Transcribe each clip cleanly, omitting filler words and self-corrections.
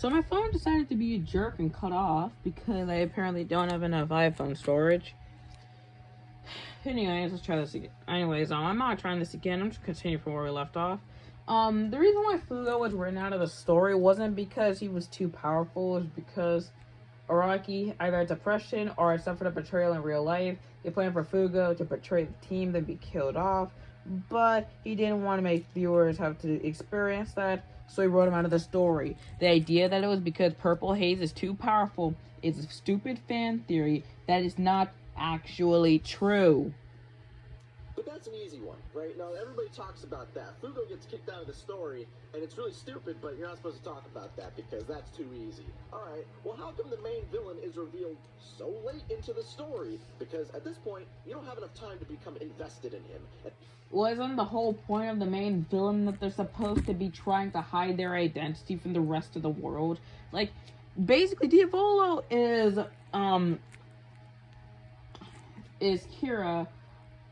So my phone decided to be a jerk and cut off because I apparently don't have enough iPhone storage. Anyways, let's try this again. Anyways, I'm not trying this again. I'm just continuing from where we left off. The reason why Fugo was written out of the story wasn't because he was too powerful. It was because Araki either had depression or had suffered a betrayal in real life. They planned for Fugo to betray the team, then be killed off. But he didn't want to make viewers have to experience that, so he wrote him out of the story. The idea that it was because Purple Haze is too powerful is a stupid fan theory that is not actually true. But that's an easy one, right? Now, everybody talks about that. Fugo gets kicked out of the story, and it's really stupid, but you're not supposed to talk about that because that's too easy. Alright, well, how come the main villain is revealed so late into the story? Because at this point, you don't have enough time to become invested in him. Wasn't the whole point of the main villain that they're supposed to be trying to hide their identity from the rest of the world? Like, basically, Diavolo is Kira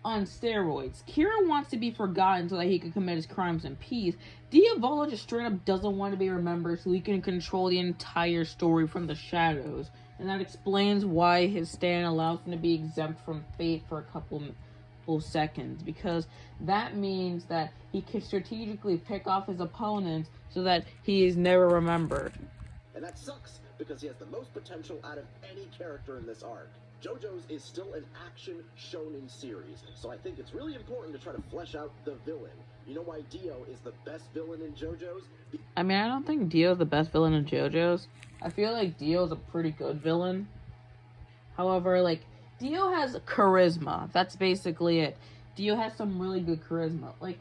on steroids. Kira wants to be forgotten so that he can commit his crimes in peace. Diavolo just straight up doesn't want to be remembered so he can control the entire story from the shadows. And that explains why his stand allows him to be exempt from fate for a couple seconds, because that means that he can strategically pick off his opponents so that he is never remembered. And that sucks because he has the most potential out of any character in this arc. Jojo's is still an action shonen series, so I think it's really important to try to flesh out the villain. You know why Dio is the best villain in Jojo's? I mean, I don't think Dio's the best villain in Jojo's. I feel like Dio's a pretty good villain. However, like, Dio has charisma. That's basically it. Dio has some really good charisma. Like,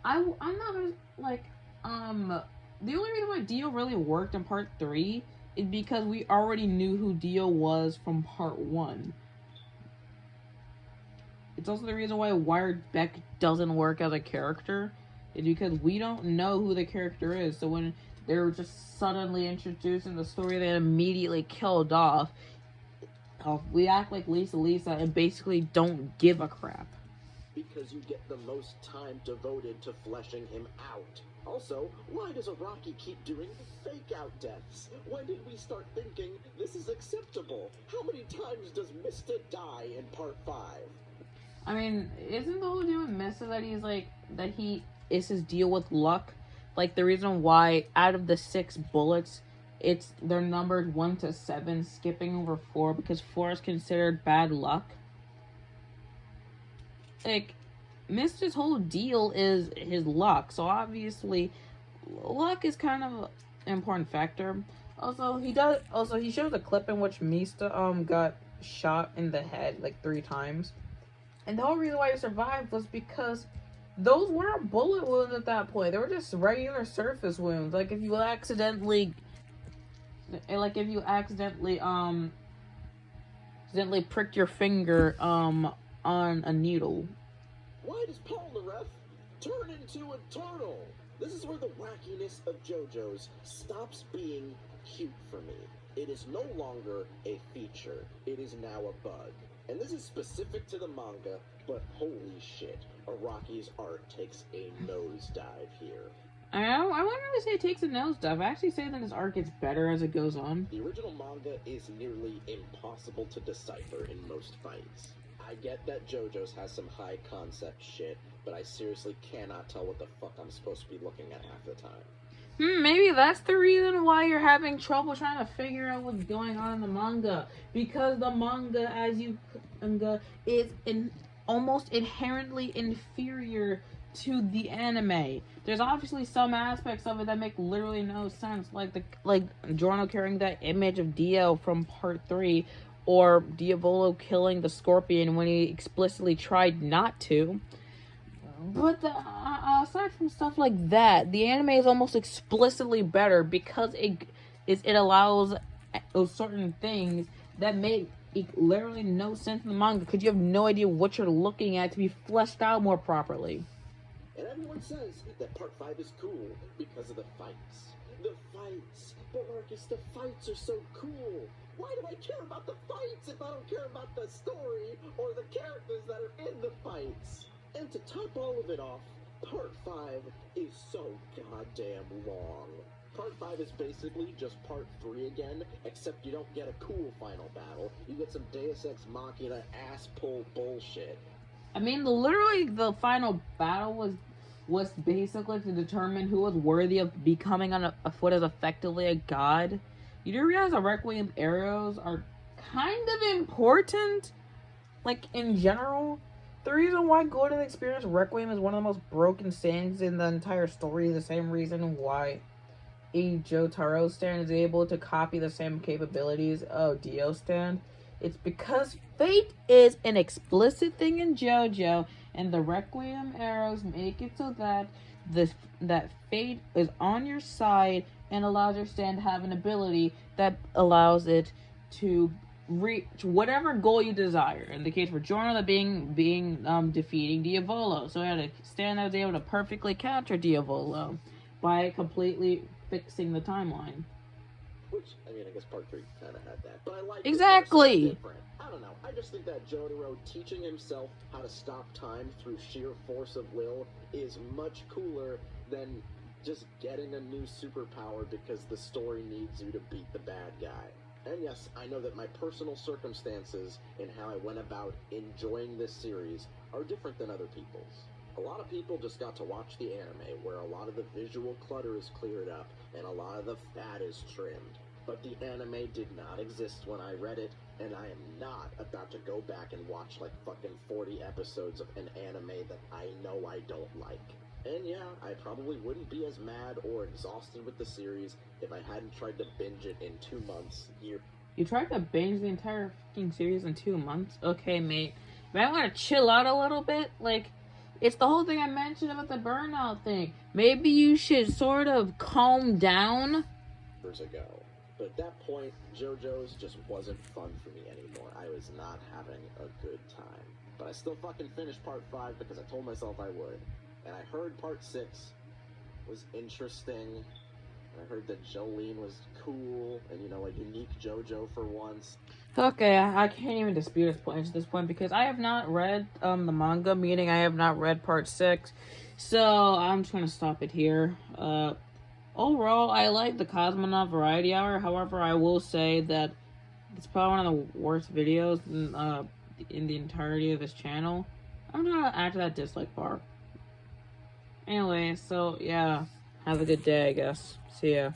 I'm not gonna, like, the only reason why Dio really worked in part 3 is because we already knew who Dio was from part 1. It's also the reason why Wired Beck doesn't work as a character, is because we don't know who the character is. So when they're just suddenly introduced in the story, they immediately killed off. We act like Lisa and basically don't give a crap. Because you get the most time devoted to fleshing him out. Also, why does Araki keep doing fake-out deaths? When did we start thinking this is acceptable? How many times does Mista die in part 5? I mean, isn't the whole deal with Mista that he's like, that he is his deal with luck? Like, the reason why out of the 6 bullets, they're numbered 1 to 7, skipping over 4 because 4 is considered bad luck. Like, Mista's whole deal is his luck, so obviously luck is kind of an important factor. Also, he shows a clip in which Mista got shot in the head like 3 times, and the whole reason why he survived was because those weren't bullet wounds at that point. They were just regular surface wounds. Like, if you accidentally pricked your finger on a needle. Why does Paul the Ref turn into a turtle? This is where the wackiness of JoJo's stops being cute for me. It is no longer a feature. It is now a bug. And this is specific to the manga, but holy shit, Araki's art takes a nosedive here. I wouldn't really say it takes a nosedive. I actually say that his art gets better as it goes on. The original manga is nearly impossible to decipher in most fights. I get that JoJo's has some high concept shit, but I seriously cannot tell what the fuck I'm supposed to be looking at half the time. Maybe that's the reason why you're having trouble trying to figure out what's going on in the manga. Because the manga, is almost inherently inferior to the anime. There's obviously some aspects of it that make literally no sense, like Giorno carrying that image of Dio from part 3, or Diavolo killing the Scorpion when he explicitly tried not to. But aside from stuff like that, the anime is almost explicitly better because it allows certain things that make literally no sense in the manga because you have no idea what you're looking at to be fleshed out more properly. And everyone says that part 5 is cool because of the fights. The fights! But Marcus, the fights are so cool! Why do I care about the fights if I don't care about the story or the characters that are in the fights? And to top all of it off, part 5 is so goddamn long. Part 5 is basically just Part 3 again, except you don't get a cool final battle. You get some Deus Ex Machina ass-pull bullshit. I mean, literally, the final battle was basically to determine who was worthy of becoming on a foot as effectively a god. You do realize the Requiem arrows are kind of important, like, in general. The reason why Golden Experience Requiem is one of the most broken stands in the entire story is the same reason why a Jotaro stand is able to copy the same capabilities of Dio stand. It's because fate is an explicit thing in JoJo, and the Requiem arrows make it so that that fate is on your side and allows your stand to have an ability that allows it to reach whatever goal you desire. In the case for Giorno, that being defeating Diavolo, so he had a stand that was able to perfectly counter Diavolo by completely fixing the timeline. Which, I mean, I guess Part 3 kind of had that. But I like exactly. It, I don't know. I just think that Jotaro teaching himself how to stop time through sheer force of will is much cooler than just getting a new superpower because the story needs you to beat the bad guy. And yes, I know that my personal circumstances and how I went about enjoying this series are different than other people's. A lot of people just got to watch the anime, where a lot of the visual clutter is cleared up and a lot of the fat is trimmed. But the anime did not exist when I read it, and I am not about to go back and watch like fucking 40 episodes of an anime that I know I don't like. And yeah, I probably wouldn't be as mad or exhausted with the series if I hadn't tried to binge it in 2 months. You tried to binge the entire fucking series in 2 months? Okay, mate. You might want to chill out a little bit. Like, it's the whole thing I mentioned about the burnout thing. Maybe you should sort of calm down. Years ago. But at that point, JoJo's just wasn't fun for me anymore. I was not having a good time. But I still fucking finished Part 5 because I told myself I would. And I heard Part 6 was interesting. And I heard that Jolene was cool and, you know, a unique JoJo for once. Okay, I can't even dispute this point at this point because I have not read the manga, meaning I have not read Part 6. So I'm just going to stop it here. Overall, I like the Cosmonaut Variety Hour. However, I will say that it's probably one of the worst videos in the entirety of this channel. I'm going to add to that dislike bar. Anyway, so yeah, have a good day, I guess. See ya.